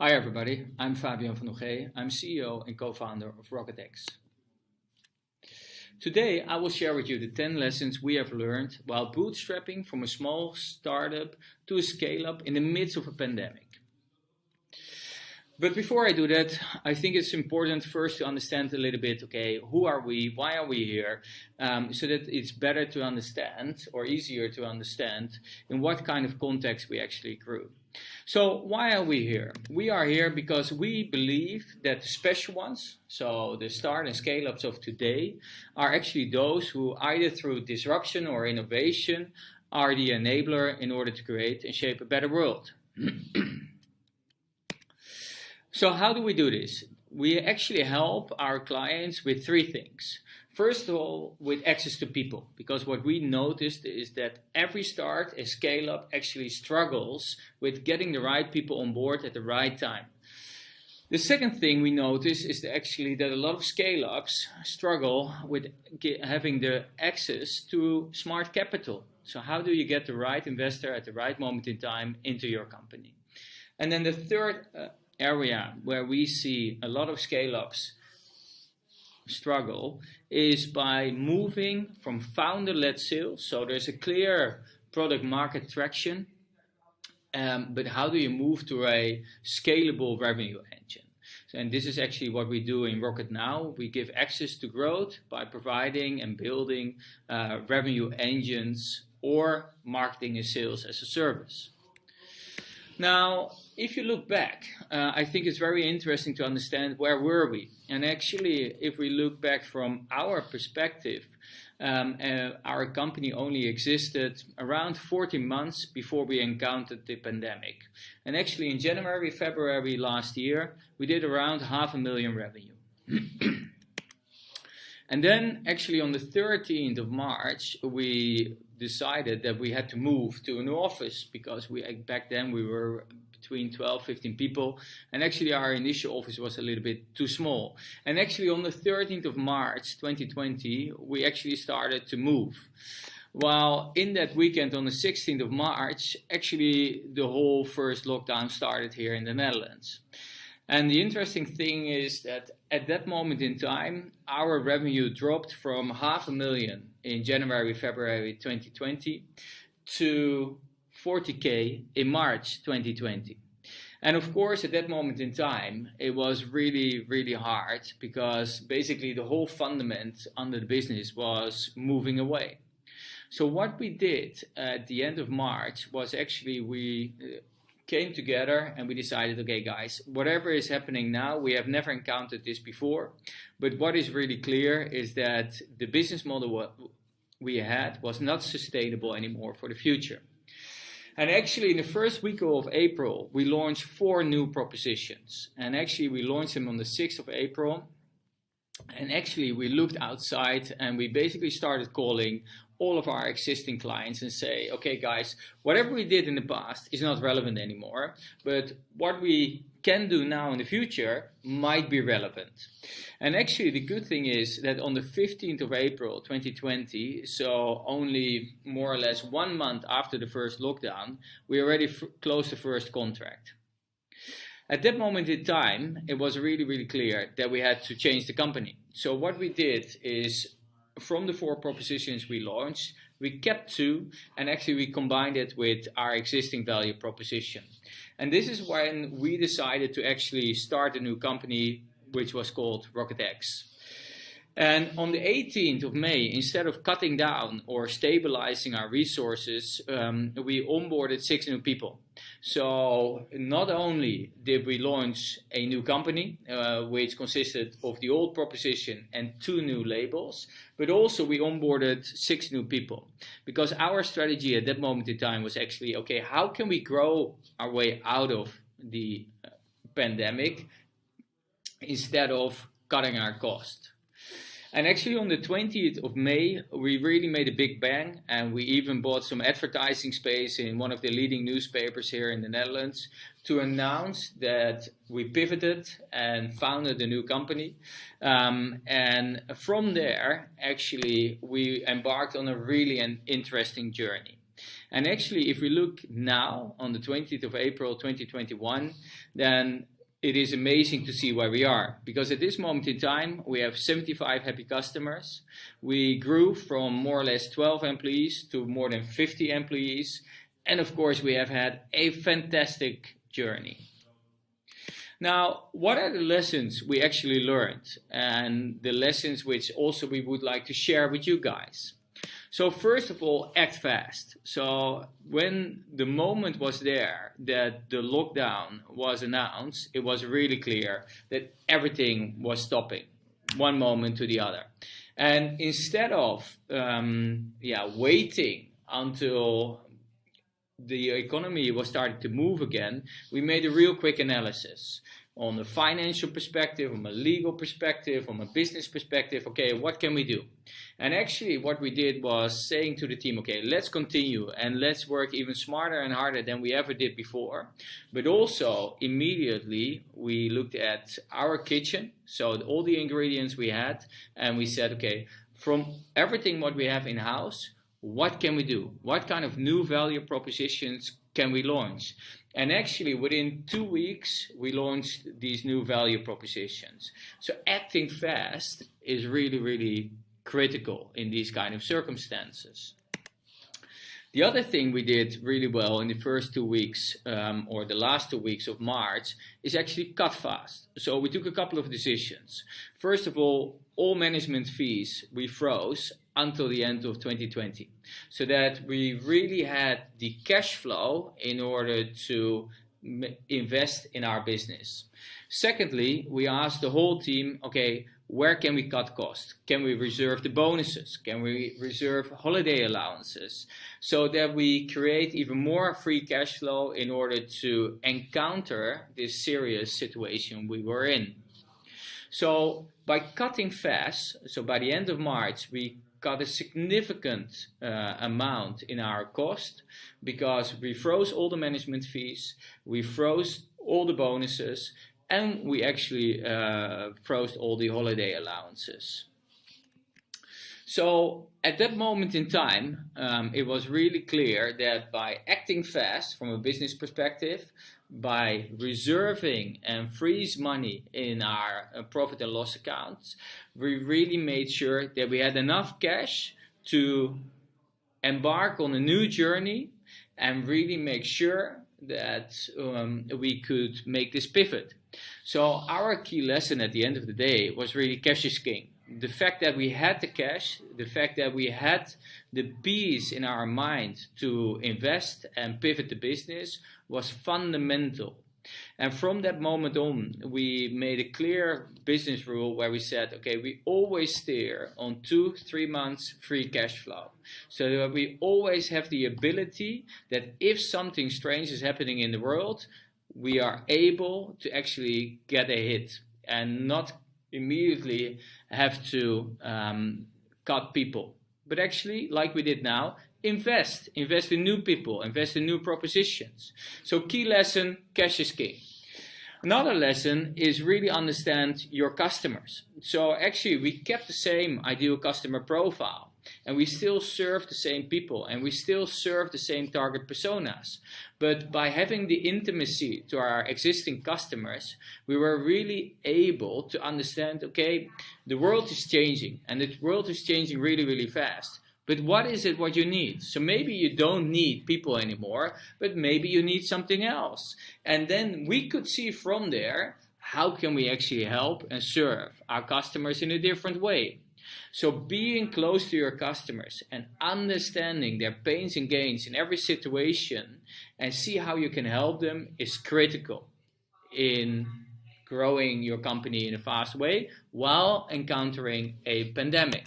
Hi everybody, I'm Fabian van Hoegee. I'm CEO and co-founder of Rocketx. Today I will share with you the 10 lessons we have learned while bootstrapping from a small startup to a scale-up in the midst of a pandemic. But before I do that, I think it's important first to understand a little bit, okay, who are we, why are we here, so that it's better to understand or easier to understand in what kind of context we actually grew. So why are we here? We are here because we believe that the special ones, so the start and scale-ups of today, are actually those who either through disruption or innovation are the enabler in order to create and shape a better world. So how do we do this? We actually help our clients with three things. First of all, with access to people, because what we noticed is that every start and scale up actually struggles with getting the right people on board at the right time. The second thing we notice is that a lot of scale ups struggle with having the access to smart capital. So how do you get the right investor at the right moment in time into your company? And then the third area where we see a lot of scale-ups struggle is by moving from founder-led sales. So there's a clear product market traction, but how do you move to a scalable revenue engine? And this is actually what we do in Rocket now. We give access to growth by providing and building revenue engines or marketing and sales as a service. Now, if you look back, I think it's very interesting to understand where were we. And actually, if we look back from our perspective, our company only existed around 14 months before we encountered the pandemic. And actually, in January, February last year, we did around $500,000 revenue. And then actually on the 13th of March, we decided that we had to move to a new office because back then we were between 12, 15 people. And actually our initial office was a little bit too small. And actually on the 13th of March, 2020, we actually started to move. While in that weekend on the 16th of March, actually the whole first lockdown started here in the Netherlands. And the interesting thing is that at that moment in time, our revenue dropped from $500,000 in January, February 2020 to $40K in March 2020. And of course, at that moment in time, it was really, really hard because basically the whole fundament under the business was moving away. So what we did at the end of March was actually we came together and we decided, okay guys, whatever is happening now, we have never encountered this before, but what is really clear is that the business model we had was not sustainable anymore for the future. And actually in the first week of April, we launched 4 new propositions. And actually we launched them on the 6th of April. And actually we looked outside and we basically started calling all of our existing clients and say, okay guys, whatever we did in the past is not relevant anymore, but what we can do now in the future might be relevant. And actually the good thing is that on the 15th of April 2020, so only more or less 1 month after the first lockdown, we already closed the first contract. At that moment in time, it was really, really clear that we had to change the company. So what we did is, from the 4 propositions we launched, we kept 2 and actually we combined it with our existing value proposition. And this is when we decided to actually start a new company which was called Rocketx. And on the 18th of May, instead of cutting down or stabilizing our resources, we onboarded 6 new people. So not only did we launch a new company, which consisted of the old proposition and 2 new labels, but also we onboarded 6 new people. Because our strategy at that moment in time was actually, okay, how can we grow our way out of the pandemic instead of cutting our cost? And actually on the 20th of May, we really made a big bang and we even bought some advertising space in one of the leading newspapers here in the Netherlands to announce that we pivoted and founded a new company. And from there, actually, we embarked on a really interesting journey. And actually, if we look now on the 20th of April 2021, then it is amazing to see where we are, because at this moment in time, we have 75 happy customers. We grew from more or less 12 employees to more than 50 employees. And of course, we have had a fantastic journey. Now, what are the lessons we actually learned, and the lessons which also we would like to share with you guys? So first of all, act fast. So when the moment was there that the lockdown was announced, it was really clear that everything was stopping one moment to the other. And instead of waiting until the economy was starting to move again, we made a real quick analysis on a financial perspective, from a legal perspective, from a business perspective. Okay, what can we do? And actually what we did was saying to the team, okay, let's continue and let's work even smarter and harder than we ever did before. But also immediately we looked at our kitchen, so all the ingredients we had, and we said, okay, from everything what we have in-house, what can we do? What kind of new value propositions can we launch? And actually, within 2 weeks, we launched these new value propositions. So acting fast is really, really critical in these kind of circumstances. The other thing we did really well in the first 2 weeks, or the last 2 weeks of March, is actually cut fast. So we took a couple of decisions. First of all management fees we froze until the end of 2020, so that we really had the cash flow in order to invest in our business. Secondly, we asked the whole team, okay, where can we cut costs? Can we reserve the bonuses? Can we reserve holiday allowances? So that we create even more free cash flow in order to encounter this serious situation we were in. So by cutting fast, so by the end of March, we got a significant amount in our cost, because we froze all the management fees, we froze all the bonuses, and we actually froze all the holiday allowances. So at that moment in time, it was really clear that by acting fast from a business perspective, by reserving and freeze money in our profit and loss accounts, we really made sure that we had enough cash to embark on a new journey and really make sure that we could make this pivot. So our key lesson at the end of the day was really cash is king. The fact that we had the cash, the fact that we had the peace in our mind to invest and pivot the business was fundamental. And from that moment on, we made a clear business rule where we said, okay, we always steer on 2-3 months free cash flow. So that we always have the ability that if something strange is happening in the world, we are able to actually get a hit and not immediately have to cut people. But actually, like we did now, invest in new people, invest in new propositions. So key lesson, cash is king. Another lesson is really understand your customers. So actually we kept the same ideal customer profile, and we still serve the same people, and we still serve the same target personas. But by having the intimacy to our existing customers, we were really able to understand, okay, the world is changing, and the world is changing really, really fast. But what is it what you need? So maybe you don't need people anymore, but maybe you need something else. And then we could see from there, how can we actually help and serve our customers in a different way? So being close to your customers and understanding their pains and gains in every situation and see how you can help them is critical in growing your company in a fast way while encountering a pandemic.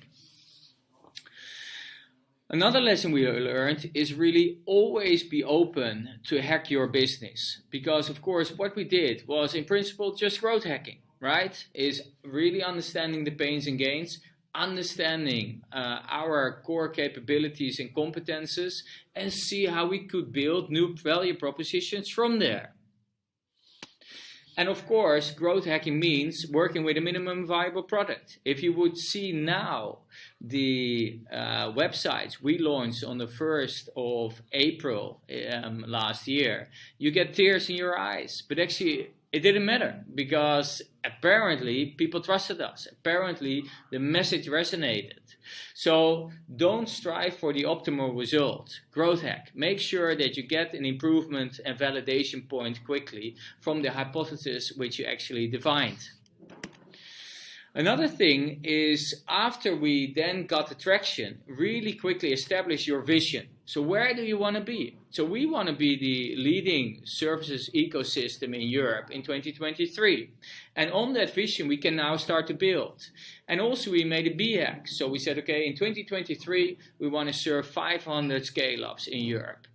Another lesson we learned is really always be open to hack your business. Because of course what we did was in principle just growth hacking, right? Is really understanding the pains and gains, understanding our core capabilities and competences, and see how we could build new value propositions from there. And of course, growth hacking means working with a minimum viable product. If you would see now the websites we launched on the 1st of April last year, you get tears in your eyes. But actually, it didn't matter because apparently people trusted us. Apparently, the message resonated. So don't strive for the optimal result. Growth hack. Make sure that you get an improvement and validation point quickly from the hypothesis which you actually defined. Another thing is, after we then got the traction, really quickly establish your vision. So where do you want to be? So we want to be the leading services ecosystem in Europe in 2023. And on that vision, we can now start to build. And also we made a B-hack. So we said, okay, in 2023, we want to serve 500 scale-ups in Europe.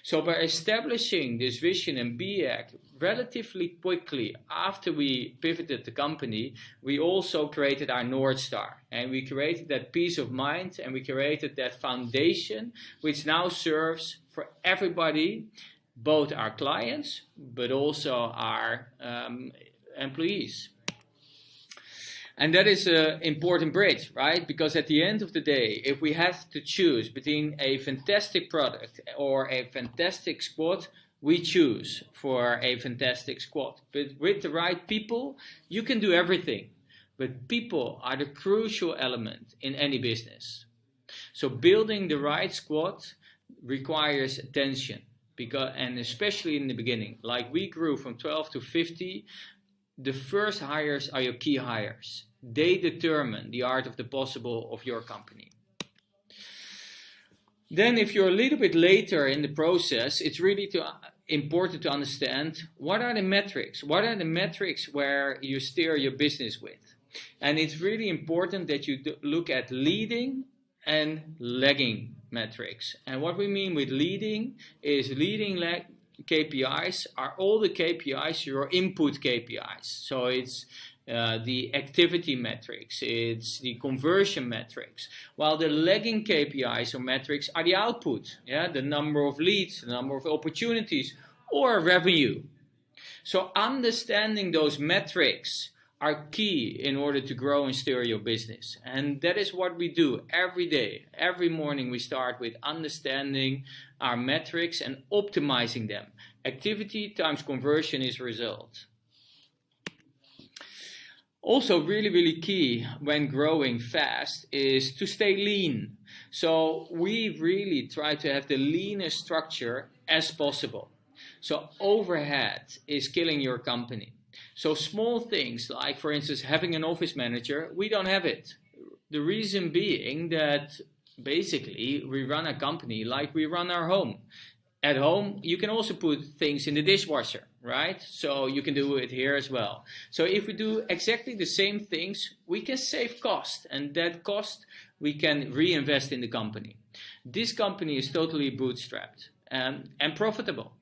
So by establishing this vision and B-hack relatively quickly after we pivoted the company, we also created our North Star. And we created that peace of mind, and we created that foundation which now serves for everybody, both our clients, but also our employees. And that is an important bridge, right? Because at the end of the day, if we have to choose between a fantastic product or a fantastic squad, we choose for a fantastic squad. But with the right people, you can do everything. But people are the crucial element in any business. So building the right squad requires attention, and especially in the beginning. Like we grew from 12 to 50, the first hires are your key hires. They determine the art of the possible of your company. Then if you're a little bit later in the process, it's really important to understand what are the metrics. What are the metrics where you steer your business with? And it's really important that you look at leading and lagging metrics. And what we mean with leading is KPIs are all the KPIs, your input KPIs. So it's the activity metrics, it's the conversion metrics, while the lagging KPIs or metrics are the output, the number of leads, the number of opportunities, or revenue. So understanding those metrics are key in order to grow and steer your business. And that is what we do every day. Every morning we start with understanding our metrics and optimizing them. Activity times conversion is result. Also really key when growing fast is to stay lean. So we really try to have the leanest structure as possible. So overhead is killing your company. So small things like, for instance, having an office manager, we don't have it. The reason being that basically we run a company like we run our home. At home, you can also put things in the dishwasher, right? So you can do it here as well. So if we do exactly the same things, we can save cost, and that cost we can reinvest in the company. This company is totally bootstrapped and profitable.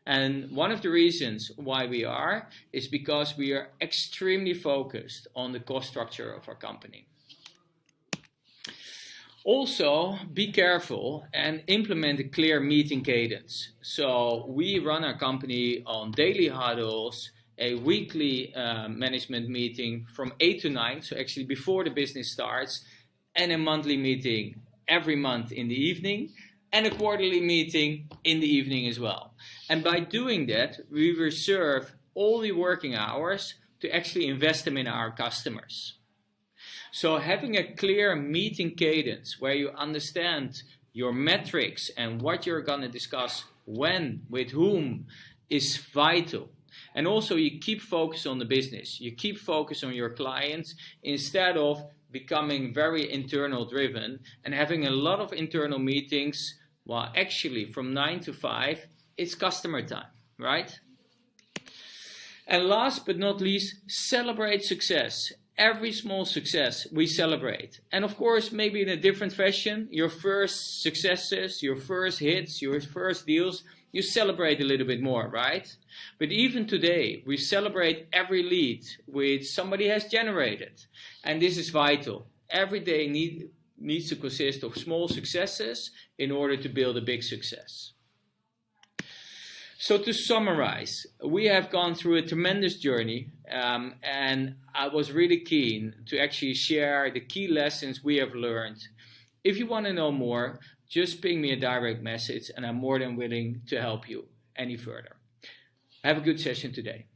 And one of the reasons why we are is because we are extremely focused on the cost structure of our company. Also, be careful and implement a clear meeting cadence. So we run our company on daily huddles, a weekly management meeting from 8 to 9, so actually before the business starts, and a monthly meeting every month in the evening, and a quarterly meeting in the evening as well. And by doing that, we reserve all the working hours to actually invest them in our customers. So having a clear meeting cadence where you understand your metrics and what you're going to discuss when, with whom, is vital. And also you keep focus on the business. You keep focus on your clients instead of becoming very internal driven and having a lot of internal meetings. Well, actually from 9 to 5, it's customer time, right? And last but not least, celebrate success. Every small success we celebrate. And of course, maybe in a different fashion, your first successes, your first hits, your first deals, you celebrate a little bit more, right? But even today, we celebrate every lead which somebody has generated. And this is vital. Every day needs to consist of small successes in order to build a big success. So to summarize, we have gone through a tremendous journey, and I was really keen to actually share the key lessons we have learned. If you want to know more, just ping me a direct message and I'm more than willing to help you any further. Have a good session today.